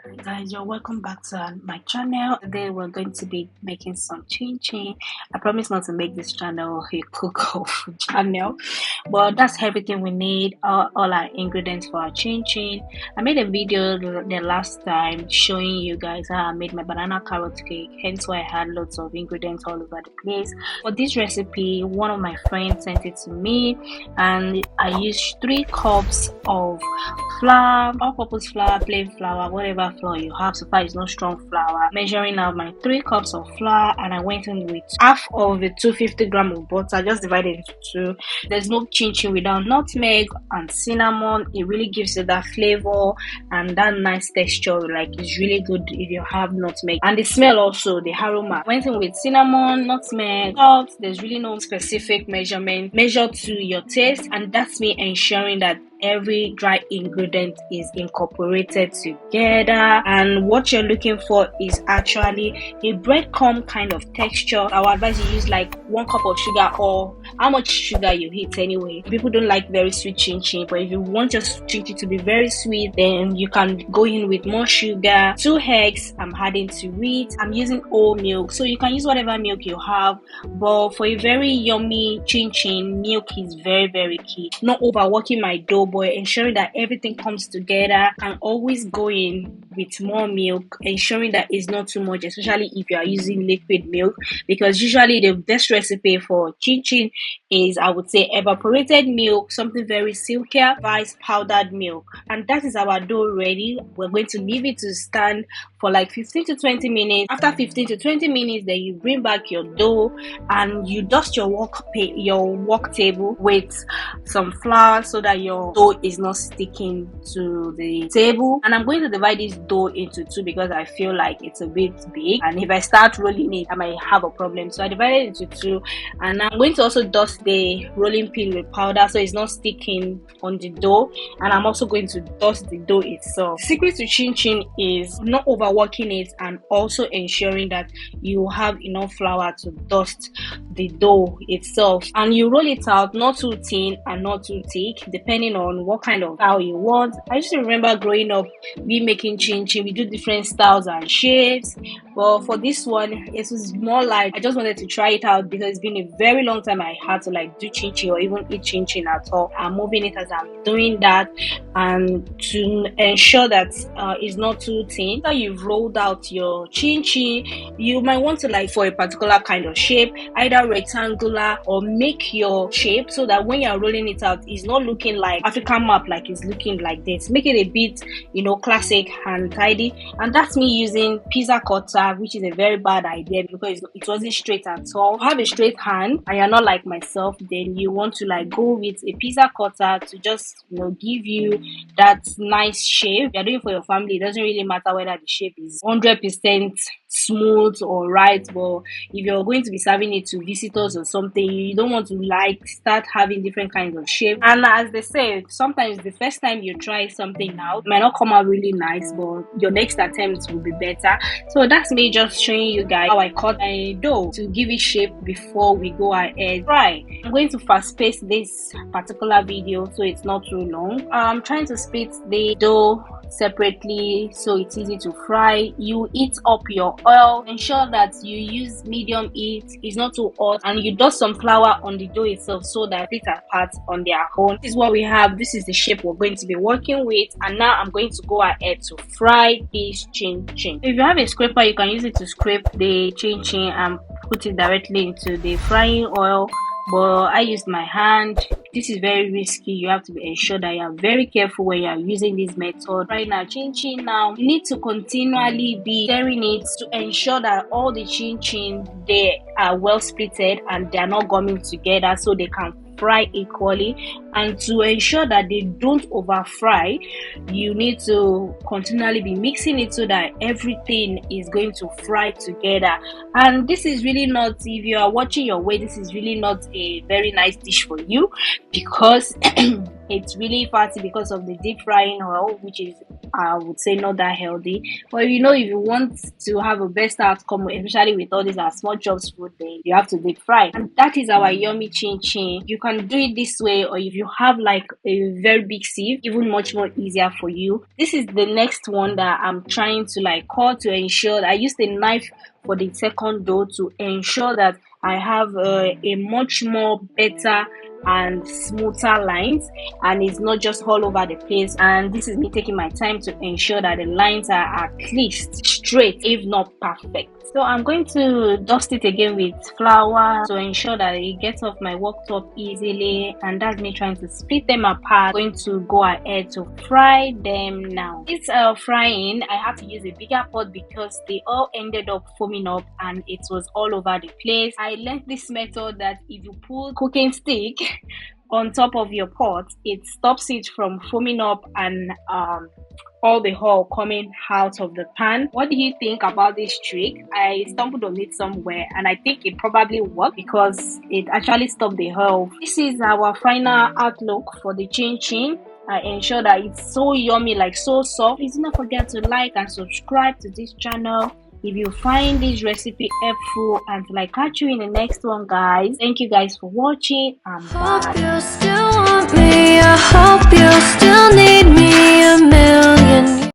Hey guys, you're welcome back to my channel. Today we're going to be making some ChinChin. I promise not to make this channel a cook-off channel, but that's everything we need. All our ingredients for our ChinChin. I made a video the last time showing you guys how I made my banana carrot cake, hence why I had lots of ingredients all over the place. For this recipe, one of my friends sent it to me, and I used 3 cups of flour, all-purpose flour, plain flour, whatever flour you have. So far it's not strong flour. Measuring out my 3 cups of flour, and I went in with half of the 250 grams of butter. Just divided into 2. There's no ChinChin without nutmeg and cinnamon. It really gives you that flavor and that nice texture. Like, it's really good if you have nutmeg, and the smell also, the aroma. Went in with cinnamon, nutmeg, salt. There's really no specific measurement. Measure to your taste, and that's me ensuring that every dry ingredient is incorporated together. And what you're looking for is actually a breadcrumb kind of texture. I would advise you use like 1 cup of sugar, or how much sugar you eat anyway. People don't like very sweet ChinChin, but if you want your ChinChin to be very sweet, then you can go in with more sugar. 2 eggs I'm adding to it. I'm using whole milk, so you can use whatever milk you have, but for a very yummy ChinChin, milk is very key. Not overworking my dough, but ensuring that everything comes together, and always go in with more milk, ensuring that it's not too much, especially if you are using liquid milk, because usually the best recipe for ChinChin is, I would say, evaporated milk, something very silkier, vice powdered milk. And that is our dough ready. We're going to leave it to stand for like 15 to 20 minutes. After 15 to 20 minutes, then you bring back your dough and you dust your work table with some flour so that your dough is not sticking to the table. And I'm going to divide this dough into 2 because I feel like it's a bit big, and if I start rolling it I might have a problem. So I divided it into 2, and I'm going to also dust the rolling pin with powder so it's not sticking on the dough, and I'm also going to dust the dough itself. The secret to ChinChin is not overworking it, and also ensuring that you have enough flour to dust the dough itself, and you roll it out not too thin and not too thick, depending on what kind of style you want. I used to remember growing up, we making ChinChin, we do different styles and shapes, but for this one it was more like I just wanted to try it out because it's been a very long time I had to like do ChinChin or even eat ChinChin at all. I'm moving it as I'm doing that, and to ensure that it's not too thin. After you've rolled out your ChinChin, you might want to, like, for a particular kind of shape, either rectangular, or make your shape so that when you're rolling it out it's not looking like African map, like it's looking like this. Make it a bit, classic and tidy. And that's me using pizza cutter, which is a very bad idea because it wasn't straight at all. If you have a straight hand and you're not like myself, then you want to like go with a pizza cutter to just give you that nice shape. If you're doing it for your family, it doesn't really matter whether the shape is 100% smooth or right, but if you're going to be serving it to visitors or something, you don't want to like start having different kinds of shape. And as they say, sometimes the first time you try something out, it might not come out really nice, but your next attempt will be better. So that's me just showing you guys how I cut my dough to give it shape before we go ahead fry. I'm going to fast pace this particular video so it's not too long. I'm trying to split the dough separately so it's easy to fry. You heat up your oil, ensure that you use medium heat, it's not too hot, and you dust some flour on the dough itself so that it apart on their own. This is what we have. This is the shape we're going to be working with, and now I'm going to go ahead to fry this ChinChin. If you have a scraper, you can use it to scrape the ChinChin and put it directly into the frying oil, but I used my hand. This is very risky. You have to ensure that you are very careful when you are using this method. Right now, ChinChin, now you need to continually be stirring it to ensure that all the ChinChin, they are well splitted and they are not gumming together so they can fry equally. And to ensure that they don't over fry, you need to continually be mixing it so that everything is going to fry together. And this is really not, if you are watching your weight, this is really not a very nice dish for you because It's really fatty because of the deep frying oil, which is, I would say, not that healthy. But if you want to have a best outcome, especially with all these small chops food, then you have to deep fry. And that is our yummy chin chin. You can do it this way, or if you have like a very big sieve, even much more easier for you. This is the next one that I'm trying to like cut to ensure that I used a knife for the second dough to ensure that I have a much more better and smoother lines, and it's not just all over the place. And this is me taking my time to ensure that the lines are at least straight, if not perfect. So I'm going to dust it again with flour to ensure that it gets off my worktop easily, and that's me trying to split them apart. I'm going to go ahead to fry them now. This frying, I have to use a bigger pot because they all ended up foaming up and it was all over the place. I learned this method that if you put cooking stick on top of your pot, it stops it from foaming up and all the oil coming out of the pan. What do you think about this trick? I stumbled on it somewhere and I think it probably worked because it actually stopped the oil. This is our final outlook for the chin chin. I ensure that it's so yummy, like so soft. Please do not forget to like and subscribe to this channel if you find this recipe helpful, and till I catch you in the next one, guys. Thank you guys for watching, and bye.